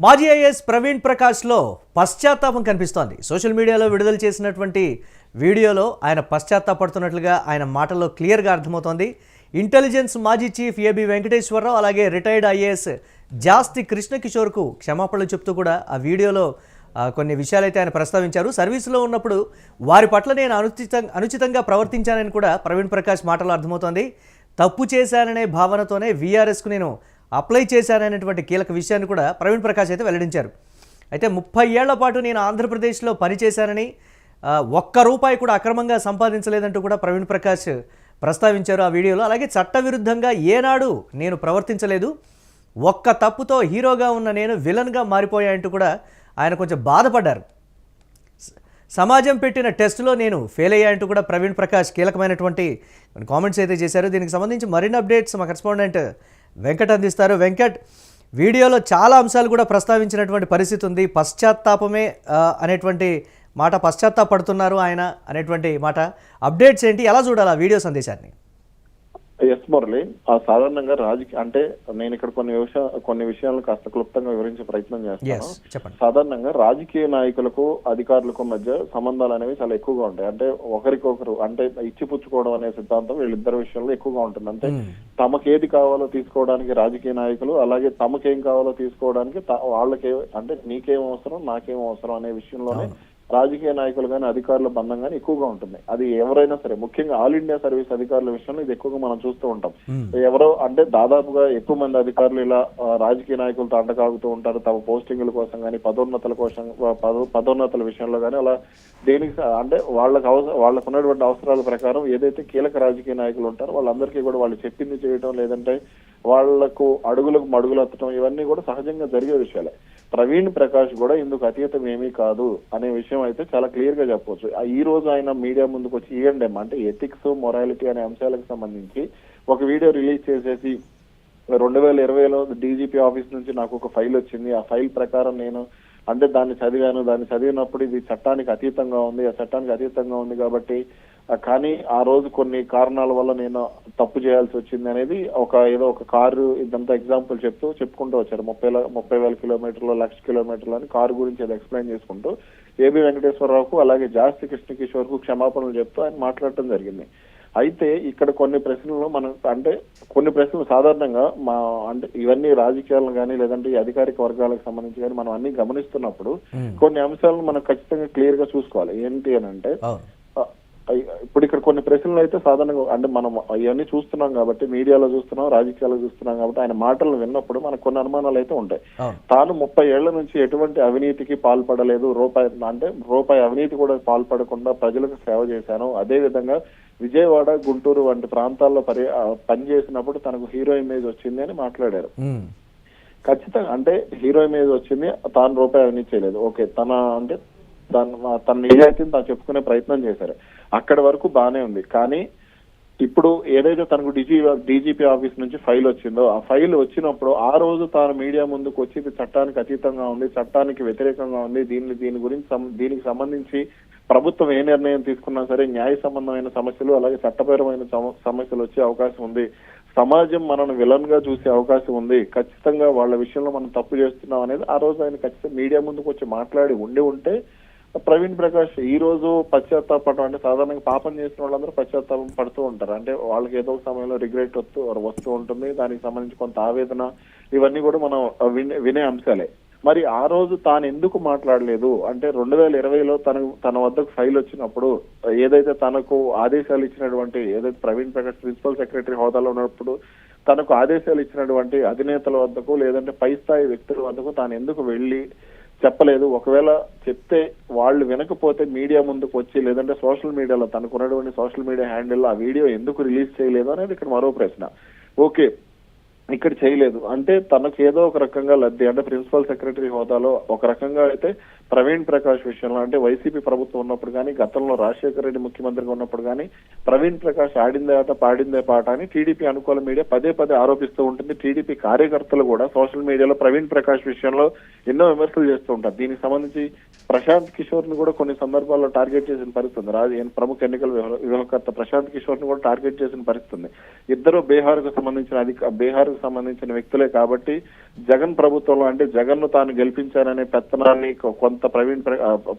మాజీ ఐఏఎస్ ప్రవీణ్ ప్రకాష్లో పశ్చాత్తాపం కనిపిస్తోంది. సోషల్ మీడియాలో విడుదల చేసినటువంటి వీడియోలో ఆయన పశ్చాత్తాపడుతున్నట్లుగా ఆయన మాటల్లో క్లియర్గా అర్థమవుతోంది. ఇంటెలిజెన్స్ మాజీ చీఫ్ ఏబి వెంకటేశ్వరరావు అలాగే రిటైర్డ్ ఐఏఎస్ జాస్తి కృష్ణకిషోర్కు క్షమాపణలు చెప్తూ కూడా ఆ వీడియోలో కొన్ని విషయాలైతే ఆయన ప్రస్తావించారు. సర్వీసులో ఉన్నప్పుడు వారి పట్ల నేను అనుచితంగా ప్రవర్తించానని కూడా ప్రవీణ్ ప్రకాష్ మాటలో అర్థమవుతోంది. తప్పు చేశాననే భావనతోనే వీఆర్ఎస్కు నేను అప్లై చేశాననేటువంటి కీలక విషయాన్ని కూడా ప్రవీణ్ ప్రకాష్ అయితే వెల్లడించారు. అయితే 30 ఏళ్ల పాటు నేను ఆంధ్రప్రదేశ్లో పనిచేశానని ఒక్క రూపాయి కూడా అక్రమంగా సంపాదించలేదంటూ కూడా ప్రవీణ్ ప్రకాష్ ప్రస్తావించారు ఆ వీడియోలో. అలాగే చట్టవిరుద్ధంగా ఏనాడు నేను ప్రవర్తించలేదు, ఒక్క తప్పుతో హీరోగా ఉన్న నేను విలన్గా మారిపోయాయంటూ కూడా ఆయన కొంచెం బాధపడ్డారు. సమాజం పెట్టిన టెస్టులో నేను ఫెయిల్ అయ్యాయంటూ కూడా ప్రవీణ్ ప్రకాష్ కీలకమైనటువంటి కామెంట్స్ అయితే చేశారు. దీనికి సంబంధించి మరిన్ని అప్డేట్స్ మా కరెస్పాండెంట్ వెంకట్ అందిస్తారు. వెంకట్, వీడియోలో చాలా అంశాలు కూడా ప్రస్తావించినటువంటి పరిస్థితి ఉంది. పశ్చాత్తాపమే అనేటువంటి మాట, పశ్చాత్తాపడుతున్నారు ఆయన అనేటువంటి మాట. అప్డేట్స్ ఏంటి, ఎలా చూడాలి ఆ వీడియో సందేశాన్ని? ఎస్ మురళి, సాధారణంగా రాజకీయ అంటే నేను ఇక్కడ కొన్ని విషయాలను కాస్త క్లుప్తంగా వివరించే ప్రయత్నం చేస్తాను. సాధారణంగా రాజకీయ నాయకులకు అధికారులకు మధ్య సంబంధాలు అనేవి చాలా ఎక్కువగా ఉంటాయి. అంటే ఒకరికొకరు అంటే ఇచ్చిపుచ్చుకోవడం అనే సిద్ధాంతం వీళ్ళిద్దరి విషయంలో ఎక్కువగా ఉంటుంది. అంటే తమకేది కావాలో తీసుకోవడానికి రాజకీయ నాయకులు, అలాగే తమకేం కావాలో తీసుకోవడానికి వాళ్ళకే, అంటే నీకేం అవసరం నాకేం అవసరం అనే విషయంలోనే రాజకీయ నాయకులు కానీ అధికారుల బంధం కానీ ఎక్కువగా ఉంటుంది. అది ఎవరైనా సరే, ముఖ్యంగా ఆల్ ఇండియా సర్వీస్ అధికారుల విషయంలో ఇది ఎక్కువగా మనం చూస్తూ ఉంటాం. ఎవరో అంటే దాదాపుగా ఎక్కువ మంది అధికారులు ఇలా రాజకీయ నాయకులతో అంటకాగుతూ ఉంటారు. తమ పోస్టింగ్ల కోసం కానీ పదోన్నతుల విషయంలో కానీ అలా దేనికి అంటే వాళ్ళకు ఉన్నటువంటి అవసరాల ప్రకారం ఏదైతే కీలక రాజకీయ నాయకులు ఉంటారో వాళ్ళందరికీ కూడా వాళ్ళు చెప్పింది చేయడం, లేదంటే వాళ్లకు అడుగులకు మడుగులు ఎత్తడం, ఇవన్నీ కూడా సహజంగా జరిగే విషయాలే. ప్రవీణ్ ప్రకాష్ కూడా ఇందుకు అతీతం ఏమీ కాదు అనే విషయం అయితే చాలా క్లియర్ గా చెప్పవచ్చు. ఈ రోజు ఆయన మీడియా ముందుకు వచ్చి E&M అంటే ఎథిక్స్, మొరాలిటీ అనే అంశాలకు సంబంధించి ఒక వీడియో రిలీజ్ చేసేసి 2020లో డీజీపీ ఆఫీస్ నుంచి నాకు ఒక ఫైల్ వచ్చింది, ఆ ఫైల్ ప్రకారం నేను అంటే దాన్ని చదివినప్పుడు ఇది చట్టానికి అతీతంగా ఉంది, ఆ చట్టానికి అతీతంగా ఉంది కాబట్టి కానీ ఆ రోజు కొన్ని కారణాల వల్ల నేను తప్పు చేయాల్సి వచ్చింది అనేది ఏదో ఒక కారు ఇదంతా ఎగ్జాంపుల్ చెప్పుకుంటూ వచ్చారు. 30,000 కిలోమీటర్లు, 1,00,000 కిలోమీటర్లు అని కారు గురించి అది ఎక్స్ప్లెయిన్ చేసుకుంటూ ఏబి వెంకటేశ్వరరావుకు అలాగే జాస్తి కృష్ణకిషోర్ కు క్షమాపణలు చెప్తూ ఆయన మాట్లాడటం జరిగింది. అయితే ఇక్కడ కొన్ని ప్రశ్నలు సాధారణంగా అంటే ఇవన్నీ రాజకీయాలను కానీ లేదంటే ఈ అధికారిక వర్గాలకు సంబంధించి కానీ మనం అన్ని గమనిస్తున్నప్పుడు కొన్ని అంశాలను మనం ఖచ్చితంగా క్లియర్ గా చూసుకోవాలి. ఏంటి అని అంటే ఇప్పుడు ఇక్కడ కొన్ని ప్రశ్నలు అయితే సాధారణంగా అంటే మనం ఇవన్నీ చూస్తున్నాం కాబట్టి, మీడియాలో చూస్తున్నాం, రాజకీయాల్లో చూస్తున్నాం కాబట్టి ఆయన మాటలు విన్నప్పుడు మనకు కొన్ని అనుమానాలు అయితే ఉంటాయి. తాను 30 ఏళ్ల నుంచి ఎటువంటి అవినీతికి పాల్పడలేదు, రూపాయి అవినీతి కూడా పాల్పడకుండా ప్రజలకు సేవ చేశాను. అదే విధంగా విజయవాడ, గుంటూరు వంటి ప్రాంతాల్లో పనిచేసినప్పుడు తనకు హీరో ఇమేజ్ వచ్చింది అని మాట్లాడారు. ఖచ్చితంగా అంటే హీరో ఇమేజ్ వచ్చింది, తాను రూపాయి అవినీతి చేయలేదు. ఓకే, తన నిజాయితీని తాను చెప్పుకునే ప్రయత్నం చేశారు. అక్కడి వరకు బానే ఉంది. కానీ ఇప్పుడు ఏదైతే తనకు డీజీపీ ఆఫీస్ నుంచి ఫైల్ వచ్చిందో, ఆ ఫైల్ వచ్చినప్పుడు ఆ రోజు తాను మీడియా ముందుకు వచ్చి ఇది చట్టానికి అతీతంగా ఉంది, చట్టానికి వ్యతిరేకంగా ఉంది, దీనికి సంబంధించి ప్రభుత్వం ఏ నిర్ణయం తీసుకున్నా సరే న్యాయ సంబంధమైన సమస్యలు అలాగే చట్టపరమైన సమస్యలు వచ్చే అవకాశం ఉంది, సమాజం మనను విలన్ గా చూసే అవకాశం ఉంది, ఖచ్చితంగా వాళ్ళ విషయంలో మనం తప్పు చేస్తున్నాం అనేది ఆ రోజు ఆయన ఖచ్చితంగా మీడియా ముందుకు వచ్చి మాట్లాడి ఉంటే ప్రవీణ్ ప్రకాష్ ఈ రోజు పశ్చాత్తాపడటం అంటే సాధారణంగా పాపం చేసిన వాళ్ళందరూ పశ్చాత్తాపం పడుతూ ఉంటారు. అంటే వాళ్ళకి ఏదో ఒక సమయంలో రిగ్రెట్ వస్తూ ఉంటుంది, దానికి సంబంధించి కొంత ఆవేదన, ఇవన్నీ కూడా మనం వినే అంశాలే. మరి ఆ రోజు తాను ఎందుకు మాట్లాడలేదు అంటే 2020లో తన వద్దకు ఫైల్ వచ్చినప్పుడు ఏదైతే తనకు ఆదేశాలు ఇచ్చినటువంటి ఏదైతే ప్రవీణ్ ప్రకాష్ ప్రిన్సిపల్ సెక్రటరీ హోదాలో ఉన్నప్పుడు తనకు ఆదేశాలు ఇచ్చినటువంటి అధినేతల వద్దకు లేదంటే పై స్థాయి వ్యక్తుల వద్దకు తాను ఎందుకు వెళ్ళి చెప్పలేదు? ఒకవేళ చెప్తే వాళ్ళు వినకపోతే మీడియా ముందుకు వచ్చి లేదంటే సోషల్ మీడియాలో తనకున్నటువంటి సోషల్ మీడియా హ్యాండిల్ ఆ వీడియో ఎందుకు రిలీజ్ చేయలేదు అనేది ఇక్కడ మరో ప్రశ్న. ఓకే, ఇక్కడ చేయలేదు అంటే తనకు ఏదో ఒక రకంగా లబ్ధి, అంటే ప్రిన్సిపల్ సెక్రటరీ హోదాలో ఒక రకంగా అయితే ప్రవీణ్ ప్రకాష్ విషయంలో అంటే వైసీపీ ప్రభుత్వం ఉన్నప్పుడు కానీ గతంలో రాజశేఖర రెడ్డి ముఖ్యమంత్రిగా ఉన్నప్పుడు కానీ ప్రవీణ్ ప్రకాష్ ఆడిందే ఆట పాడిందే పాట అని టీడీపీ అనుకూల మీడియా పదే ఆరోపిస్తూ ఉంటుంది. టీడీపీ కార్యకర్తలు కూడా సోషల్ మీడియాలో ప్రవీణ్ ప్రకాష్ విషయంలో ఎన్నో విమర్శలు చేస్తూ ఉంటారు. దీనికి సంబంధించి ప్రశాంత్ కిషోర్ ని కూడా కొన్ని సందర్భాల్లో టార్గెట్ చేసిన పరిస్థితి ఉంది. ప్రముఖ ఎన్నికల వ్యవహారకర్త ప్రశాంత్ కిషోర్ ని కూడా టార్గెట్ చేసిన పరిస్థితి ఉంది. ఇద్దరు బీహార్కు సంబంధించిన వ్యక్తులే కాబట్టి జగన్ ప్రభుత్వంలో అంటే జగన్ ను తాను గెలిపించారనే పెత్తనాన్ని కొంత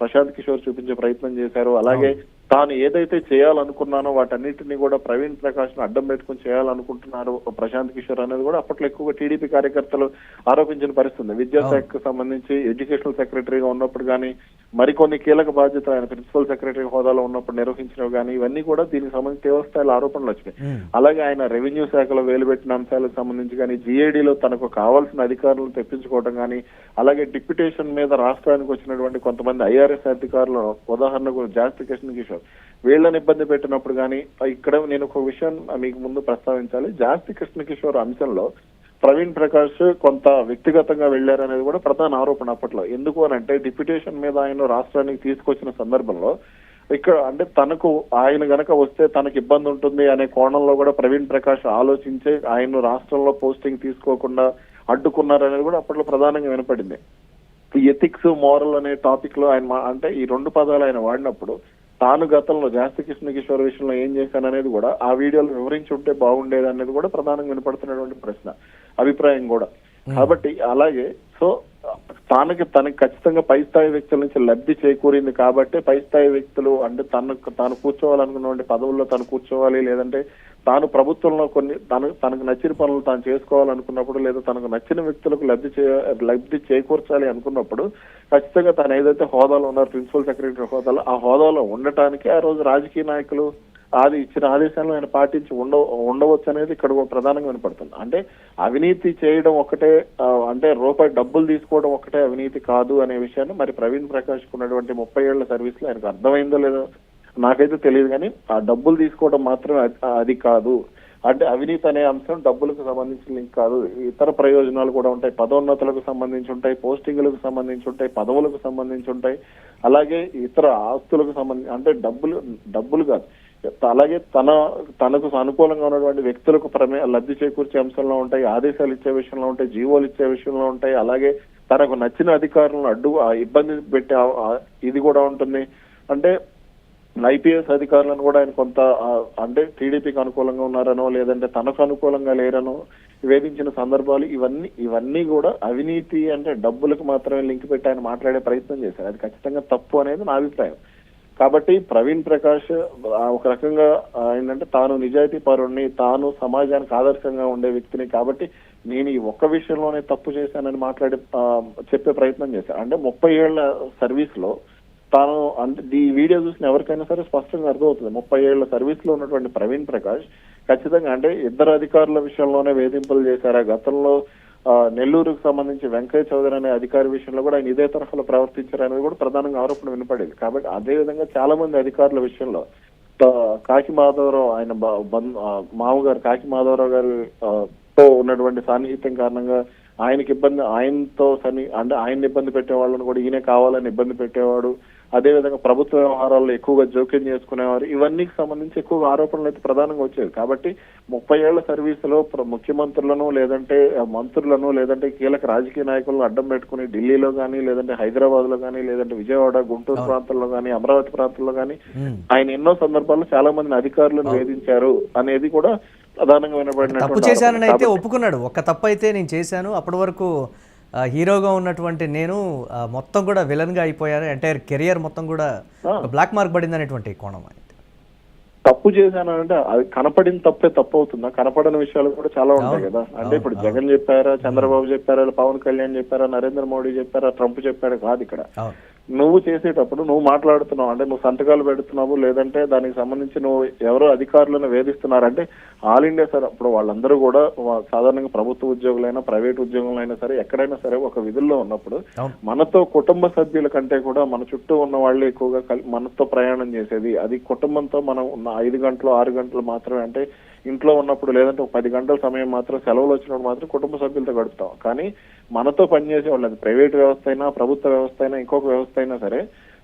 ప్రశాంత్ కిషోర్ చూపించే ప్రయత్నం చేశారు. అలాగే తాను ఏదైతే చేయాలనుకున్నానో వాటన్నిటిని కూడా ప్రవీణ్ ప్రకాష్ ను అడ్డం పెట్టుకుని చేయాలనుకుంటున్నారు ప్రశాంత్ కిషోర్ అనేది కూడా అప్పట్లో ఎక్కువగా టీడీపీ కార్యకర్తలు ఆరోపించిన పరిస్థితి. విద్యాశాఖకు సంబంధించి ఎడ్యుకేషనల్ సెక్రటరీగా ఉన్నప్పుడు కానీ మరికొన్ని కీలక బాధ్యతలు ఆయన ప్రిన్సిపల్ సెక్రటరీ హోదాలో ఉన్నప్పుడు నిర్వహించినవి కానీ ఇవన్నీ కూడా దీనికి సంబంధించి తీవ్రస్థాయిలో ఆరోపణలు వచ్చినాయి. అలాగే ఆయన రెవెన్యూ శాఖలో వేలుపెట్టిన అంశాలకు సంబంధించి కానీ జీఏడీలో తనకు కావాల్సిన అధికారులను తెప్పించుకోవడం కానీ అలాగే డిప్యుటేషన్ మీద రాష్ట్రానికి వచ్చినటువంటి కొంతమంది ఐఆర్ఎస్ అధికారులు ఉదాహరణకు జాస్తి కృష్ణ కిషోర్ వీళ్ళని ఇబ్బంది పెట్టినప్పుడు కానీ ఇక్కడ నేను ఒక విషయం మీకు ముందు ప్రస్తావించాలి. జాస్తి కృష్ణ కిషోర్ అంశంలో ప్రవీణ్ ప్రకాష్ కొంత వ్యక్తిగతంగా వెళ్లారనేది కూడా ప్రధాన ఆరోపణ అప్పట్లో. ఎందుకు అని అంటే డిప్యుటేషన్ మీద ఆయన రాష్ట్రానికి తీసుకొచ్చిన సందర్భంలో ఇక్కడ అంటే తనకు ఆయన గనక వస్తే తనకు ఇబ్బంది ఉంటుంది అనే కోణంలో కూడా ప్రవీణ్ ప్రకాష్ ఆలోచించే ఆయన రాష్ట్రంలో పోస్టింగ్ తీసుకోకుండా అడ్డుకున్నారనేది కూడా అప్పట్లో ప్రధానంగా వినపడింది. ఎథిక్స్ మోరల్ అనే టాపిక్ లో ఆయన అంటే ఈ రెండు పదాలు ఆయన వాడినప్పుడు తాను గతంలో జాస్తి కృష్ణ కిషోర్ విషయంలో ఏం చేశాననేది కూడా ఆ వీడియోలో వివరించి ఉంటే బాగుండేది అనేది కూడా ప్రధానంగా వినపడుతున్నటువంటి ప్రశ్న, అభిప్రాయం కూడా. కాబట్టి అలాగే సో తనకి ఖచ్చితంగా పై స్థాయి వ్యక్తుల నుంచి లబ్ధి చేకూరింది కాబట్టి పై స్థాయి వ్యక్తులు అంటే తాను కూర్చోవాలనుకున్నటువంటి పదవుల్లో తాను కూర్చోవాలి, లేదంటే తాను ప్రభుత్వంలో కొన్ని తనకు నచ్చిన పనులు తాను చేసుకోవాలనుకున్నప్పుడు లేదా తనకు నచ్చిన వ్యక్తులకు లబ్ధి చేకూర్చాలి అనుకున్నప్పుడు ఖచ్చితంగా తను ఏదైతే హోదాలో ఉన్నారు ప్రిన్సిపల్ సెక్రటరీ హోదాలో ఆ హోదాలో ఉండటానికి ఆ రోజు రాజకీయ నాయకులు ఇచ్చిన ఆదేశాలను ఆయన పాటించి ఉండవచ్చు అనేది ఇక్కడ ప్రధానంగా వినపడుతుంది. అంటే అవినీతి చేయడం ఒకటే అంటే రూపాయి డబ్బులు తీసుకోవడం ఒకటే అవినీతి కాదు అనే విషయాన్ని మరి ప్రవీణ్ ప్రకాష్ ఉన్నటువంటి 30 ఏళ్ల సర్వీస్ లో ఆయనకు అర్థమైందో లేదో నాకైతే తెలియదు, కానీ ఆ డబ్బులు తీసుకోవడం మాత్రమే అది కాదు. అంటే అవినీతి అనే అంశం డబ్బులకు సంబంధించిన లింక్ కాదు, ఇతర ప్రయోజనాలు కూడా ఉంటాయి, పదోన్నతులకు సంబంధించి ఉంటాయి, పోస్టింగులకు సంబంధించి ఉంటాయి, పదవులకు సంబంధించి ఉంటాయి, అలాగే ఇతర ఆస్తులకు సంబంధించి అంటే డబ్బులు కాదు, అలాగే తనకు అనుకూలంగా ఉన్నటువంటి వ్యక్తులకు లబ్ధి చేకూర్చే అంశంలో ఉంటాయి, ఆదేశాలు ఇచ్చే విషయంలో ఉంటాయి, జీవోలు ఇచ్చే విషయంలో ఉంటాయి, అలాగే తనకు నచ్చిన అధికారులను ఇబ్బంది పెట్టే ఇది కూడా ఉంటుంది. అంటే ఐపీఎస్ అధికారులను కూడా ఆయన కొంత అంటే టీడీపీకి అనుకూలంగా ఉన్నారనో లేదంటే తనకు అనుకూలంగా లేరనో వేధించిన సందర్భాలు ఇవన్నీ కూడా అవినీతి అంటే డబ్బులకు మాత్రమే లింక్ పెట్టి ఆయన మాట్లాడే ప్రయత్నం చేశారు. అది ఖచ్చితంగా తప్పు అనేది నా అభిప్రాయం. కాబట్టి ప్రవీణ్ ప్రకాష్ ఒక రకంగా ఏంటంటే తాను నిజాయితీ పరుణ్ణి, తాను సమాజానికి ఆదర్శంగా ఉండే వ్యక్తిని, కాబట్టి నేను ఈ ఒక్క విషయంలోనే తప్పు చేశానని చెప్పే ప్రయత్నం చేశాను. అంటే 30 ఏళ్ల సర్వీస్ లో తాను అంటే ఈ వీడియో చూసిన ఎవరికైనా సరే స్పష్టంగా అర్థమవుతుంది 30 ఏళ్ల సర్వీస్ లో ఉన్నటువంటి ప్రవీణ్ ప్రకాష్ ఖచ్చితంగా అంటే ఇద్దరు అధికారుల విషయంలోనే వేధింపులు చేశారా, గతంలో నెల్లూరుకు సంబంధించి వెంకయ్య చౌదరి అనే అధికారి విషయంలో కూడా ఆయన ఇదే తరహాలో ప్రవర్తించారనేది కూడా ప్రధానంగా ఆరోపణ వినపడేది. కాబట్టి అదే విధంగా చాలా మంది అధికారుల విషయంలో కాకి మాధవరావు ఆయన మామగారు కాకి మాధవరావు గారి తో ఉన్నటువంటి సాన్నిహిత్యం కారణంగా ఆయనతో అంటే ఆయన ఇబ్బంది పెట్టే వాళ్ళని కూడా ఈయన కావాలని ఇబ్బంది పెట్టేవాడు, అదేవిధంగా ప్రభుత్వ వ్యవహారాల్లో ఎక్కువగా జోక్యం చేసుకునేవారు, ఇవన్నీ సంబంధించి ఎక్కువగా ఆరోపణలు అయితే ప్రధానంగా వచ్చేవి. కాబట్టి 30 ఏళ్ల సర్వీసులో ముఖ్యమంత్రులను లేదంటే మంత్రులను లేదంటే కీలక రాజకీయ నాయకులను అడ్డం పెట్టుకుని ఢిల్లీలో కానీ లేదంటే హైదరాబాద్ లో కానీ లేదంటే విజయవాడ గుంటూరు ప్రాంతాల్లో కానీ అమరావతి ప్రాంతాల్లో కానీ ఆయన ఎన్నో సందర్భాల్లో చాలా మందిని అధికారులను వేధించారు అనేది కూడా ప్రధానంగా వినబడిన తప్పు చేశానని అయితే ఒప్పుకున్నాడు. ఒక్క తప్పు అయితే నేను చేశాను, అప్పటి వరకు హీరోగా ఉన్నటువంటి నేను మొత్తం కూడా విలన్ గా అయిపోయాను, ఎంటైర్ కెరియర్ మొత్తం కూడా బ్లాక్ మార్క్ పడింది అనేటువంటి కోణం. తప్పు చేశానంటే అది కనపడిన తప్పే తప్పు అవుతుందా? కనపడని విషయాలు కూడా చాలా ఉంటాయి కదా. అంటే ఇప్పుడు జగన్ చెప్పారా, చంద్రబాబు చెప్పారా, పవన్ కళ్యాణ్ చెప్పారా, నరేంద్ర మోడీ చెప్పారా, ట్రంప్ చెప్పారా కాదు. ఇక్కడ నువ్వు చేసేటప్పుడు నువ్వు మాట్లాడుతున్నావు అంటే నువ్వు సంతకాలు పెడుతున్నావు లేదంటే దానికి సంబంధించి నువ్వు ఎవరో అధికారులను వేధిస్తున్నారంటే ఆల్ ఇండియా సరే ఇప్పుడు వాళ్ళందరూ కూడా సాధారణంగా ప్రభుత్వ ఉద్యోగులైనా ప్రైవేట్ ఉద్యోగులైనా సరే ఎక్కడైనా సరే ఒక విధుల్లో ఉన్నప్పుడు మనతో కుటుంబ సభ్యుల కంటే కూడా మన చుట్టూ ఉన్న వాళ్ళు ఎక్కువగా మనతో ప్రయాణం చేసేది. అది కుటుంబంతో మనం 5 గంటలు 6 గంటలు మాత్రమే అంటే ఇంట్లో ఉన్నప్పుడు లేదంటే ఒక 10 గంటల సమయం మాత్రం సెలవులు వచ్చినప్పుడు మాత్రం కుటుంబ సభ్యులతో గడుపుతాం. కానీ మనతో పనిచేసే వాళ్ళు అది ప్రైవేట్ వ్యవస్థ అయినా ప్రభుత్వ వ్యవస్థ అయినా ఇంకొక వ్యవస్థ అయినా సరే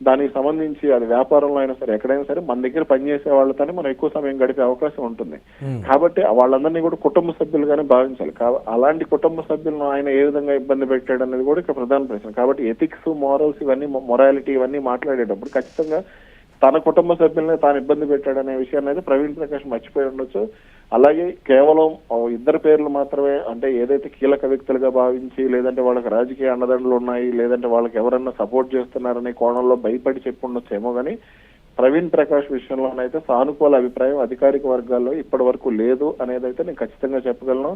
దానికి సంబంధించి అది వ్యాపారంలో అయినా సరే ఎక్కడైనా సరే మన దగ్గర పనిచేసే వాళ్ళతోనే మనం ఎక్కువ సమయం గడిపే అవకాశం ఉంటుంది. కాబట్టి వాళ్ళందరినీ కూడా కుటుంబ సభ్యులుగానే భావించాలి. అలాంటి కుటుంబ సభ్యులను ఆయన ఏ విధంగా ఇబ్బంది పెట్టాడు అనేది కూడా ఇక్కడ ప్రధాన ప్రశ్న. కాబట్టి ఎథిక్స్ మోరల్స్ ఇవన్నీ మొరాలిటీ ఇవన్నీ మాట్లాడేటప్పుడు ఖచ్చితంగా తన కుటుంబ సభ్యులనే తాను ఇబ్బంది పెట్టాడనే విషయాన్ని అయితే ప్రవీణ్ ప్రకాష్ మర్చిపోయి ఉండొచ్చు. అలాగే కేవలం ఇద్దరు పేర్లు మాత్రమే, అంటే ఏదైతే కీలక వ్యక్తులుగా భావించి, లేదంటే వాళ్ళకి రాజకీయ అండదండలు ఉన్నాయి, లేదంటే వాళ్ళకి ఎవరన్నా సపోర్ట్ చేస్తున్నారనే కోణంలో భయపడి చెప్పుండొచ్చేమో కానీ ప్రవీణ్ ప్రకాష్ విషయంలోనైతే సానుకూల అభిప్రాయం అధికారిక వర్గాల్లో ఇప్పటి వరకు లేదు అనేదైతే నేను ఖచ్చితంగా చెప్పగలను.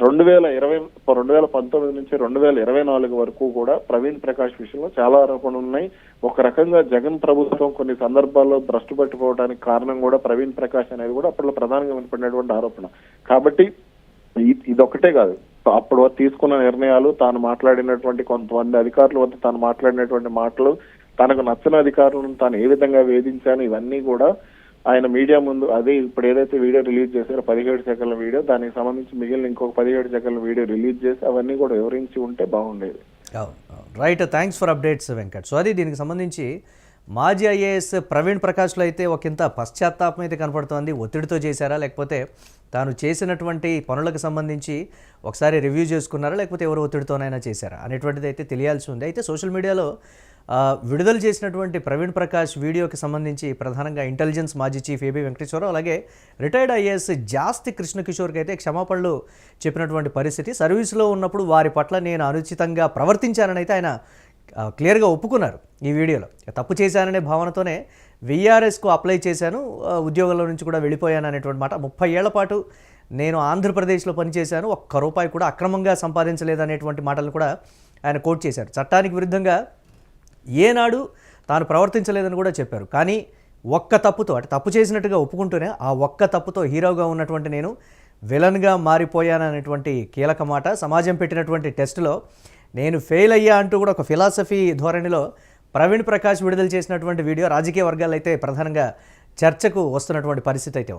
2019 నుంచి 2024 వరకు కూడా ప్రవీణ్ ప్రకాష్ విషయంలో చాలా ఆరోపణలు ఉన్నాయి. ఒక రకంగా జగన్ ప్రభుత్వం కొన్ని సందర్భాల్లో భ్రష్టు పట్టిపోవడానికి కారణం కూడా ప్రవీణ్ ప్రకాష్ అనేది కూడా అప్పట్లో ప్రధానంగా వినపడినటువంటి ఆరోపణ. కాబట్టి ఇదొక్కటే కాదు, అప్పుడు తీసుకున్న నిర్ణయాలు, తాను మాట్లాడినటువంటి కొంతమంది అధికారుల వద్ద తాను మాట్లాడినటువంటి మాటలు, తనకు నచ్చని అధికారులను తాను ఏ విధంగా వేధించాను, ఇవన్నీ కూడా ఆయన మీడియా ముందు, అదే ఇప్పుడు ఏదైతే వీడియో రిలీజ్ చేశారో 17 సెకండ్ల వీడియో, దానికి సంబంధించి మిగిలిన ఇంకొక 17 సెకండ్ల వీడియో రిలీజ్ చేసి అవన్నీ కూడా వివరించి ఉంటే బాగుండేది. Right, thanks for updates Venkat. So అది దీనికి సంబంధించి మాజీ ఐఏఎస్ ప్రవీణ్ ప్రకాష్లో అయితే ఒకంత పశ్చాత్తాపం అయితే కనపడుతోంది. ఒత్తిడితో చేశారా, లేకపోతే తాను చేసినటువంటి పనులకు సంబంధించి ఒకసారి రివ్యూ చేసుకున్నారా, లేకపోతే ఎవరు ఒత్తిడితోనైనా చేశారా అనేటువంటిది అయితే తెలియాల్సి ఉంది. అయితే సోషల్ మీడియాలో విడుదల చేసినటువంటి ప్రవీణ్ ప్రకాష్ వీడియోకి సంబంధించి ప్రధానంగా ఇంటెలిజెన్స్ మాజీ చీఫ్ ఏబీ వెంకటేశ్వరరావు, అలాగే రిటైర్డ్ ఐఏఎస్ జాస్తి కృష్ణకిషోర్కి అయితే క్షమాపణలు చెప్పినటువంటి పరిస్థితి. సర్వీస్లో ఉన్నప్పుడు వారి పట్ల నేను అనుచితంగా ప్రవర్తించానని అయితే ఆయన క్లియర్గా ఒప్పుకున్నారు ఈ వీడియోలో. తప్పు చేశాననే భావనతోనే వీఆర్ఎస్కు అప్లై చేశాను, ఉద్యోగంలో నుంచి కూడా వెళ్ళిపోయాను అనేటువంటి మాట. 30 ఏళ్ల పాటు నేను ఆంధ్రప్రదేశ్లో పనిచేశాను, ఒక్క రూపాయి కూడా అక్రమంగా సంపాదించలేదు అనేటువంటి మాటలు కూడా ఆయన కోట్ చేశారు. చట్టానికి విరుద్ధంగా ఏనాడు తాను ప్రవర్తించలేదని కూడా చెప్పారు. కానీ ఒక్క తప్పుతో, అంటే తప్పు చేసినట్టుగా ఒప్పుకుంటూనే ఆ ఒక్క తప్పుతో హీరోగా ఉన్నటువంటి నేను విలన్గా మారిపోయాననేటువంటి కీలక మాట. సమాజం పెట్టినటువంటి టెస్టులో నేను ఫెయిల్ అయ్యా అంటూ కూడా ఒక ఫిలాసఫీ ధోరణిలో ప్రవీణ్ ప్రకాష్ విడుదల చేసినటువంటి వీడియో రాజకీయ వర్గాలు అయితే ప్రధానంగా చర్చకు వస్తున్నటువంటి పరిస్థితి అయితే ఉంది.